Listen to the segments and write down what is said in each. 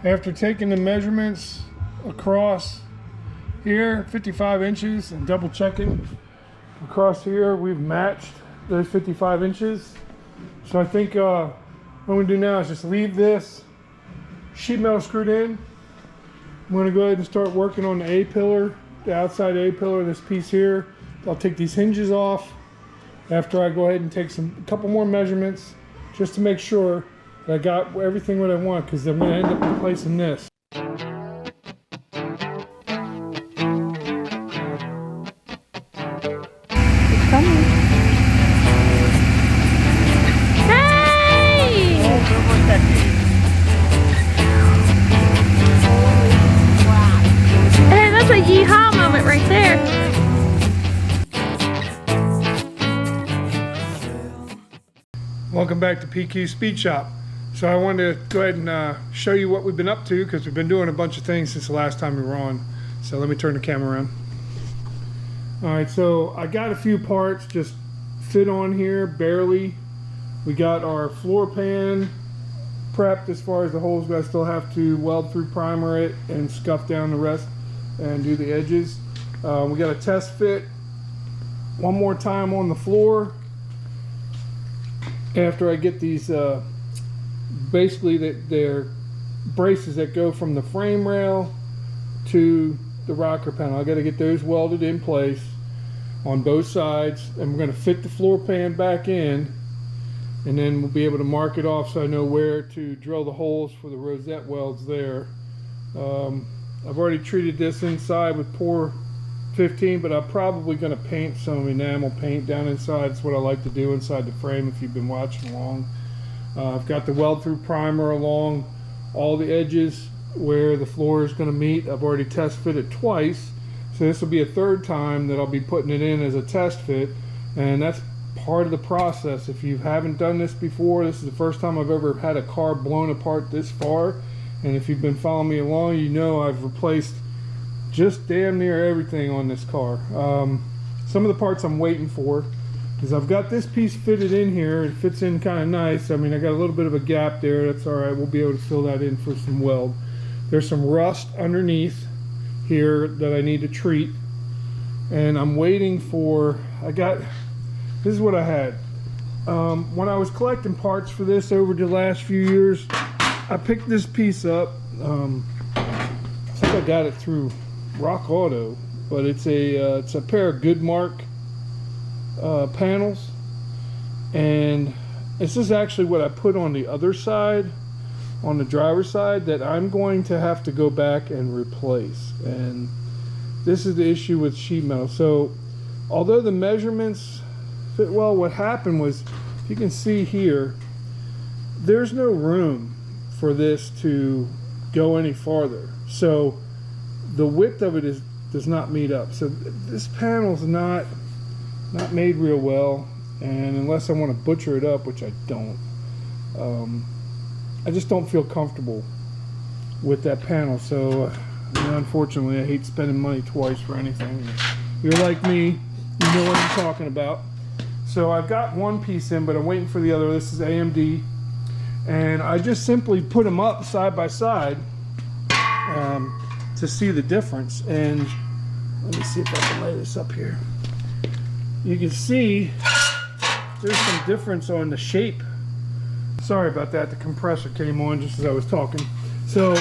After taking the measurements across here, 55 inches, and double checking across here, we've matched those 55 inches. So I think what I'm going to do now is just leave this sheet metal screwed in. I'm going to go ahead and start working on the A-pillar, the outside A-pillar, this piece here. I'll take these hinges off after I go ahead and take a couple more measurements just to make sure that I got everything what I want, because I'm going to end up replacing this. It's coming. Hey! Hey, that's a yeehaw moment right there. Welcome back to PQ Speed Shop. So I wanted to go ahead and show you what we've been up to, because we've been doing a bunch of things since the last time we were on. So let me turn the camera around. Alright, so I got a few parts just fit on here, barely. We got our floor pan prepped as far as the holes, but I still have to weld through primer it and scuff down the rest and do the edges. We got a test fit one more time on the floor after I get these basically they're braces that go from the frame rail to the rocker panel. I got to get those welded in place on both sides, and we're going to fit the floor pan back in, and then we'll be able to mark it off so I know where to drill the holes for the rosette welds there. I've already treated this inside with Pour 15, but I'm probably going to paint some enamel paint down inside. It's what I like to do inside the frame if you've been watching along. I've got the weld through primer along all the edges where the floor is going to meet. I've already test fitted twice, so this will be a third time that I'll be putting it in as a test fit, and that's part of the process. If you haven't done this before, this is the first time I've ever had a car blown apart this far, and if you've been following me along, you know I've replaced just damn near everything on this car. Some of the parts I'm waiting for, because I've got this piece fitted in here. It fits in kind of nice. I mean, I got a little bit of a gap there. That's all right. We'll be able to fill that in for some weld. There's some rust underneath here that I need to treat, and I'm waiting for, this is what I had. When I was collecting parts for this over the last few years, I picked this piece up. I think I got it through Rock Auto, but it's a pair of Goodmark panels, and this is actually what I put on the other side, on the driver's side, that I'm going to have to go back and replace. And this is the issue with sheet metal. So although the measurements fit well, what happened was, if you can see here, there's no room for this to go any farther. So the width of it does not meet up. So this panel's not made real well, and unless I want to butcher it up, which I don't, I just don't feel comfortable with that panel. So unfortunately, I hate spending money twice for anything. If you're like me, you know what I'm talking about. So I've got one piece in, but I'm waiting for the other. This is AMD, and I just simply put them up side by side to see the difference. And let me see if I can lay this up here. You can see there's some difference on the shape. Sorry about that, the compressor came on just as I was talking. So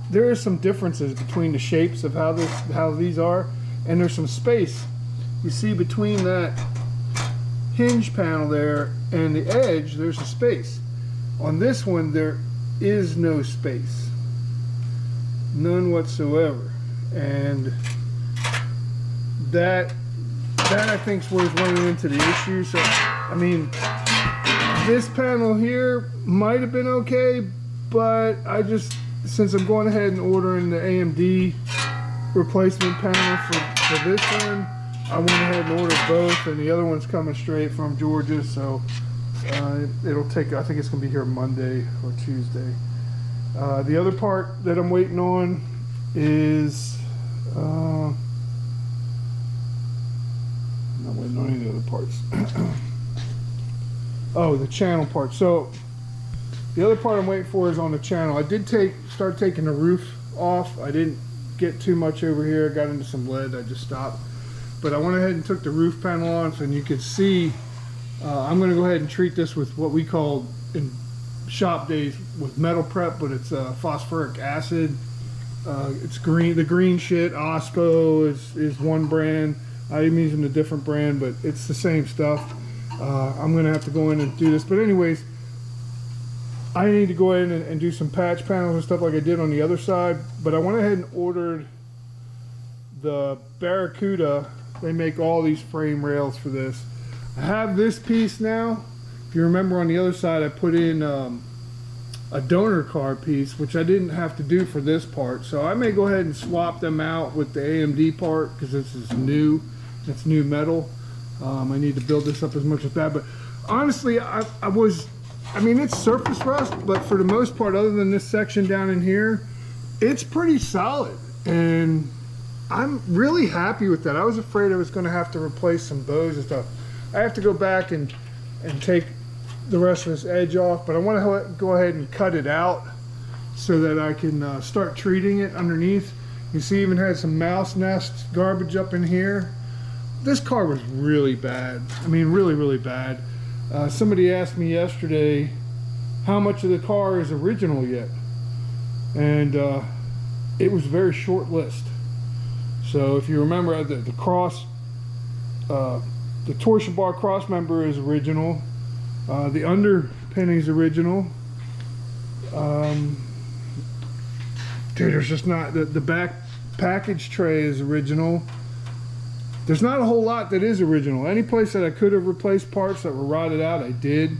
there are some differences between the shapes of how these are, and there's some space. You see between that hinge panel there and the edge, there's a space. On this one, there is no space. None whatsoever. And that I think is where it's running into the issue. So, I mean, this panel here might have been okay, but I just, since I'm going ahead and ordering the AMD replacement panel for this one, I went ahead and ordered both, and the other one's coming straight from Georgia, so it'll take, I think it's going to be here Monday or Tuesday. The other part that I'm waiting on is, I'm not waiting on any of the other parts. Oh, the channel part. So The other part I'm waiting for is on the channel. I did start taking the roof off. I didn't get too much over here. I got into some lead. I just stopped. But I went ahead and took the roof panel off, and you can see I'm going to go ahead and treat this with what we call in shop days with metal prep, but it's phosphoric acid. It's green. The green shit, Ospo is one brand. I'm using a different brand, but it's the same stuff. I'm going to have to go in and do this. But anyways, I need to go in and do some patch panels and stuff like I did on the other side. But I went ahead and ordered the Barracuda. They make all these frame rails for this. I have this piece now. If you remember, on the other side I put in a donor car piece, which I didn't have to do for this part. So I may go ahead and swap them out with the AMD part, because this is new. It's new metal. I need to build this up as much as that. But honestly, I mean, it's surface rust, but for the most part, other than this section down in here, it's pretty solid. And I'm really happy with that. I was afraid I was going to have to replace some bows and stuff. I have to go back and take the rest of this edge off, but I want to go ahead and cut it out so that I can start treating it underneath. You see, even had some mouse nest garbage up in here. This car was really bad. I mean, really, really bad. Somebody asked me yesterday how much of the car is original yet, and it was a very short list. So if you remember, the cross, the torsion bar cross member is original. The underpinning is original. Dude, there's just not, the back package tray is original. There's not a whole lot that is original. Any place that I could have replaced parts that were rotted out, I did.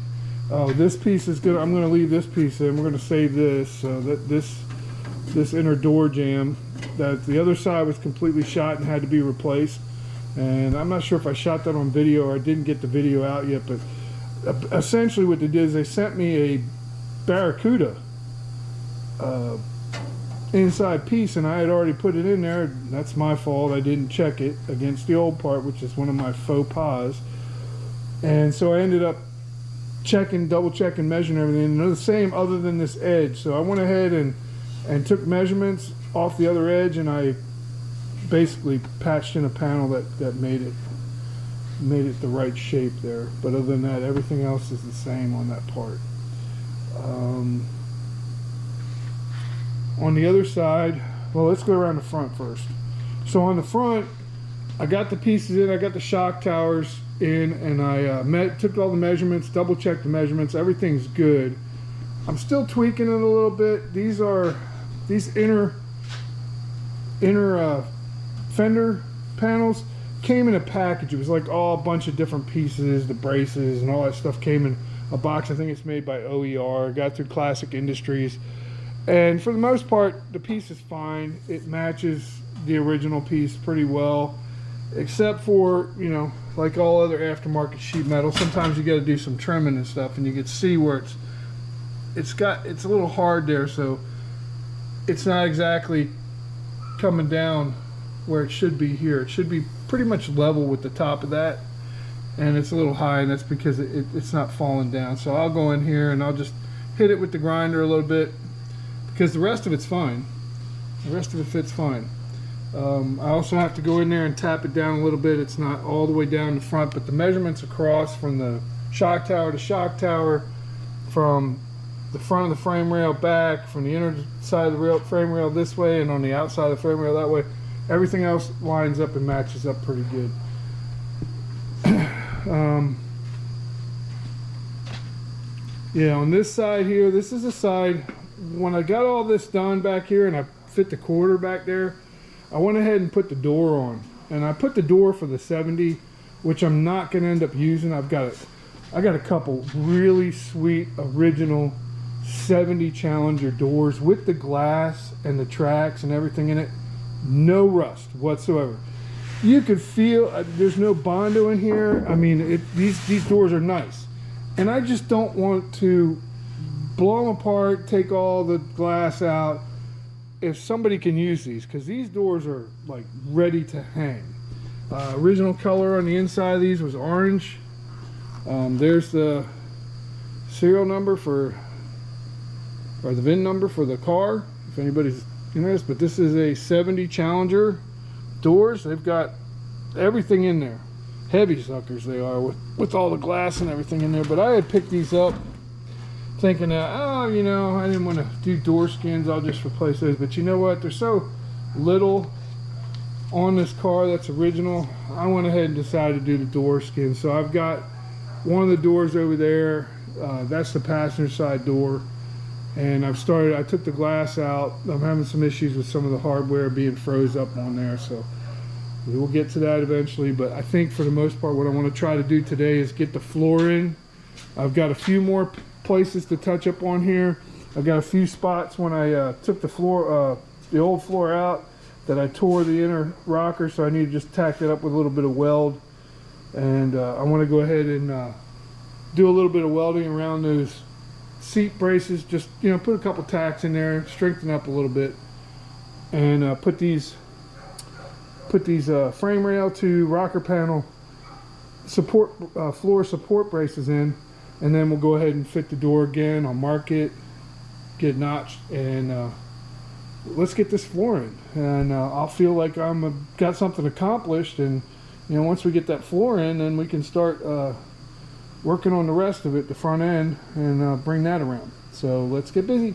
Oh, this piece is good. I'm going to leave this piece in. We're going to save this. So that this inner door jamb, that the other side was completely shot and had to be replaced. And I'm not sure if I shot that on video or I didn't get the video out yet, but essentially what they did is they sent me a Barracuda inside piece, and I had already put it in there. That's my fault. I didn't check it against the old part, which is one of my faux pas. And so I ended up double checking, measuring everything, and they're the same other than this edge. So I went ahead and took measurements off the other edge, and I basically patched in a panel that made it the right shape there. But other than that, everything else is the same on that part. On the other side, well, let's go around the front first. So on the front, I got the pieces in, I got the shock towers in, and I took all the measurements, double checked the measurements, everything's good. I'm still tweaking it a little bit. These inner fender panels came in a package. It was like all a bunch of different pieces, the braces and all that stuff came in a box. I think it's made by OER, got through Classic Industries. And for the most part, the piece is fine. It matches the original piece pretty well, except for, you know, like all other aftermarket sheet metal, sometimes you got to do some trimming and stuff, and you can see where it's a little hard there, so it's not exactly coming down where it should be here. It should be pretty much level with the top of that, and it's a little high, and that's because it's not falling down. So I'll go in here and I'll just hit it with the grinder a little bit, because the rest of it's fine. The rest of it fits fine. I also have to go in there and tap it down a little bit. It's not all the way down the front, but the measurements across from the shock tower to shock tower, from the front of the frame rail back, from the inner side of the frame rail this way, and on the outside of the frame rail that way, everything else lines up and matches up pretty good. Yeah, on this side here, this is the side, when I got all this done back here and I fit the quarter back there, I went ahead and put the door on. And I put the door for the 70, which I'm not going to end up using. I got a couple really sweet original 70 Challenger doors with the glass and the tracks and everything in it. No rust whatsoever. You could feel there's no Bondo in here. I mean, these doors are nice. And I just don't want to blow them apart, take all the glass out, if somebody can use these, because these doors are like ready to hang. Original color on the inside of these was orange. There's the serial number for or the VIN number for the car if anybody's interested. But this is a 70 Challenger doors. They've got everything in there. Heavy suckers they are, with all the glass and everything in there. But I had picked these up thinking that, oh, you know, I didn't want to do door skins, I'll just replace those. But you know what, there's so little on this car that's original, I went ahead and decided to do the door skin. So I've got one of the doors over there, that's the passenger side door, and I took the glass out. I'm having some issues with some of the hardware being froze up on there, so we will get to that eventually. But I think for the most part what I want to try to do today is get the floor in. I've got a few more places to touch up on here. I've got a few spots when I took the floor, the old floor out, that I tore the inner rocker, so I need to just tack that up with a little bit of weld. And I want to go ahead and do a little bit of welding around those seat braces. Just, you know, put a couple tacks in there, strengthen up a little bit, and put these frame rail to rocker panel support floor support braces in, and then we'll go ahead and fit the door again. I'll mark it, get it notched, and let's get this floor in. And I'll feel like I'm got something accomplished. And you know, once we get that floor in, then we can start working on the rest of it, the front end, and bring that around. So let's get busy.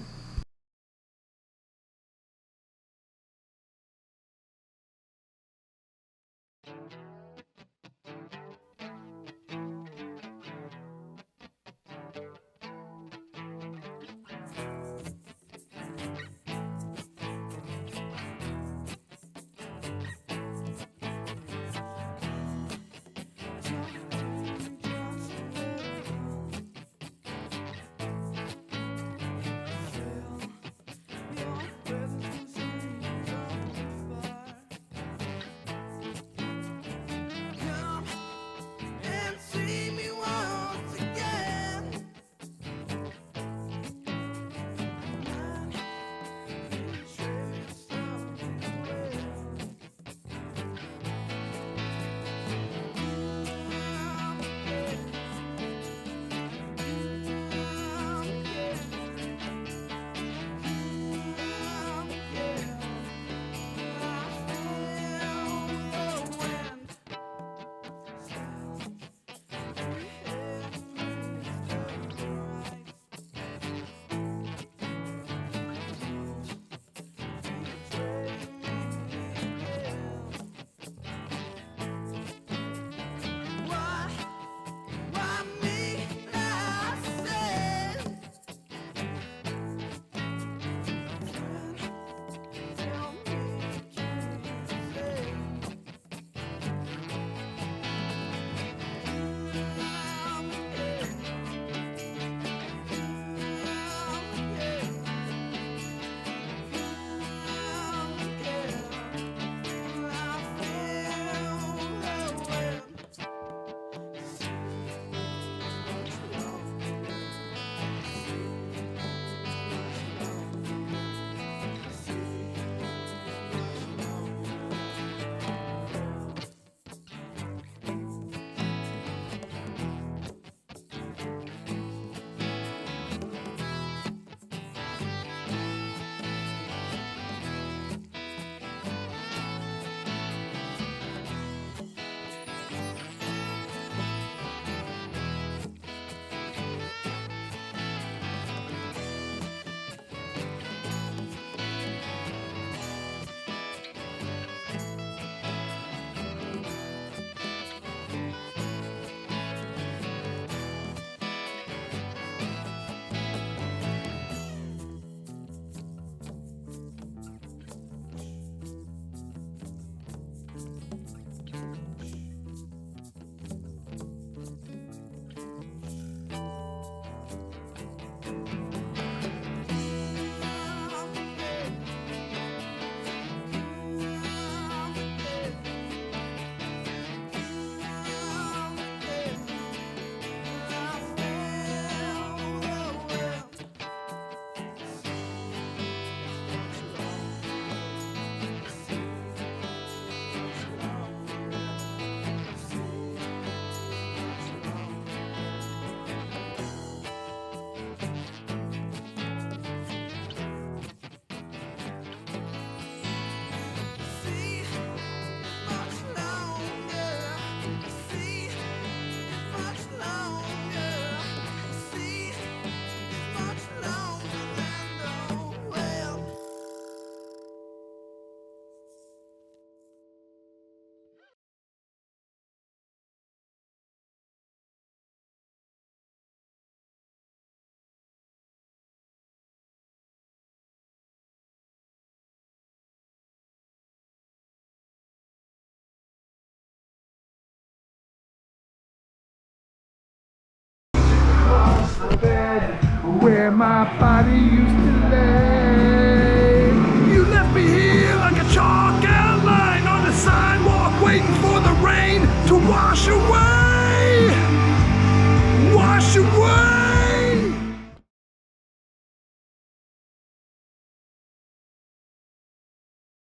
where my body used to